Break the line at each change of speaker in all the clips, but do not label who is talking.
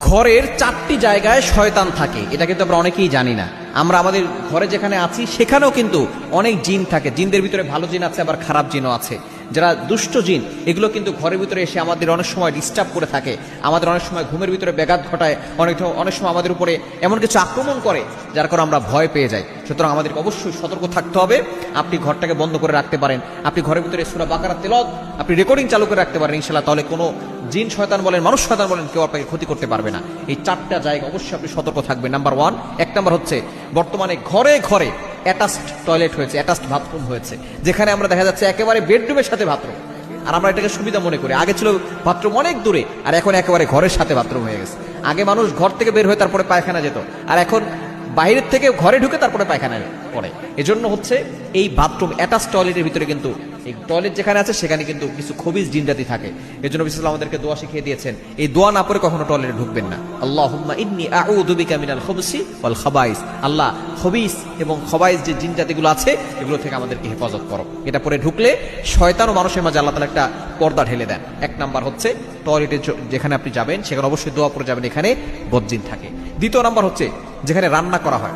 ঘরের 4টি জায়গায় শয়তান থাকে, এটা কিন্তু আমরা অনেকেই জানি না। আমরা আমাদের ঘরে যেখানে আছি সেখানেও কিন্তু অনেক জিন থাকে। জিনদের ভিতরে ভালো জিন আছে, আবার খারাপ জিনও আছে। যারা দুষ্ট জিন, এগুলো কিন্তু ঘরের ভিতরে এসে আমাদের অনেক সময় ডিস্টার্ব করে থাকে, আমাদের অনেক সময় ঘুমের ভিতরে ব্যাঘাত ঘটায়, অনেক সময় আমাদের উপরে এমন কিছু আক্রমণ করে যার কারণে আমরা ভয় পেয়ে যাই। সুতরাং আমাদেরকে অবশ্যই সতর্ক থাকতে হবে। আপনি ঘরটাকে বন্ধ করে রাখতে পারেন, আপনি ঘরের ভিতরে সূরা বাকারা তেলাওয়াত আপনি রেকর্ডিং চালু করে রাখতে পারেন ইনশাআল্লাহ, তাহলে কোনো জিন শয়তান বলেন, মানুষ শয়তান বলেন, কেউ আপনাকে ক্ষতি করতে পারবে না। এই 4টা জায়গা অবশ্যই আপনি সতর্ক থাকবেন। নাম্বার 1, 1 নাম্বার হচ্ছে বর্তমানে ঘরে ঘরে অ্যাটাচড টয়লেট হয়েছে, অ্যাটাচড বাথরুম হয়েছে, যেখানে আমরা দেখা যাচ্ছে একেবারে বেডরুমের সাথে বাথরুম। আর আমরা এটাকে সুবিধা মনে করি। আগে ছিল বাথরুম অনেক দূরে, আর এখন একেবারে ঘরের সাথে বাথরুম হয়ে গেছে। আগে মানুষ ঘর থেকে বের হয়ে তারপরে পায়খানা যেত, আর এখন বাইরের থেকে ঘরে ঢুকে তারপরে পায়খানা পড়ে। এজন্য হচ্ছে এই বাথরুম অ্যাটাচ টয়লেটের ভিতরে কিন্তু এই টয়লেট যেখানে আছে সেখানে কিন্তু কিছু খবিস জিনজাতি থাকে। এজন্য বিশেষ আমাদেরকে দোয়া শিখিয়ে দিয়েছেন, এই দোয়া না পড়ে কখনো টয়লেটে ঢুকবেন না। আল্লাহুম্মা ইন্নী আউযু বিকা মিনাল খুবসি ওয়াল খাবাইস। আল্লাহ, খবিস এবং খবাইস যে জিনজাতিগুলো আছে এগুলো থেকে আমাদেরকে হেফাজত করো। এটা পরে ঢুকলে শয়তান ও মানুষের মাঝে আল্লাহ তাআলা একটা পর্দা ঢেলে দেন। 1 নাম্বার হচ্ছে টয়লেটে যেখানে আপনি যাবেন সেখানে অবশ্যই দোয়া পড়ে যাবেন, এখানে বদজিন থাকে। 2 নাম্বার হচ্ছে যেখানে রান্না করা হয়,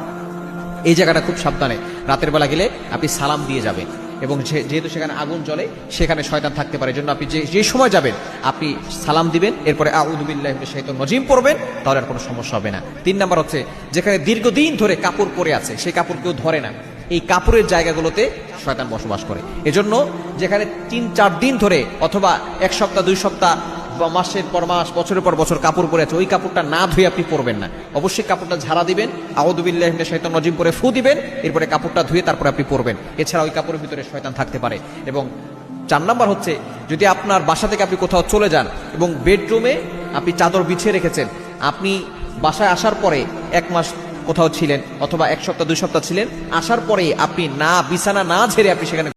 এই জায়গাটা খুব সাবধানে। রাতের বেলা গেলে আপনি সালাম দিয়ে যাবেন, এবং যেহেতু সেখানে আগুন জ্বলে সেখানে শয়তান থাকতে পারে। জন্য আপনি যে সময় যাবেন আপনি সালাম দিবেন, এরপরে আউযু বিল্লাহি মিনাশ শাইতানির রাজিম পড়বেন, তাহলে আর কোনো সমস্যা হবে না। 3 নাম্বার হচ্ছে যেখানে দীর্ঘদিন ধরে কাপড় পরে আছে, সেই কাপড় কেউ ধরে না, এই কাপড়ের জায়গাগুলোতে শয়তান বসবাস করে। এজন্য যেখানে 3-4 দিন ধরে অথবা 1 সপ্তাহ 2 সপ্তাহ বা মাসের পর মাস বছরের পর বছর কাপড় পরে আছে, ওই কাপড়টা না ধুয়ে আপনি পরবেন না। অবশ্যই কাপড়টা ঝাড়া দিবেন, আউযু বিল্লাহি মিনাশ শাইতানির রাজিম পরে ফু দিবেন, এরপরে কাপড়টা ধুয়ে তারপরে আপনি পরবেন। এছাড়া ওই কাপড়ের ভিতরে শয়তান থাকতে পারে। এবং 4 নাম্বার হচ্ছে যদি আপনার বাসা থেকে আপনি কোথাও চলে যান এবং বেডরুমে আপনি চাদর বিছিয়ে রেখেছেন, আপনি বাসায় আসার পরে 1 মাস কোথাও ছিলেন অথবা 1 সপ্তাহ 2 সপ্তাহ ছিলেন, আসার পরে আপনি না বিছানা না ঝেড়ে আপনি সেখানে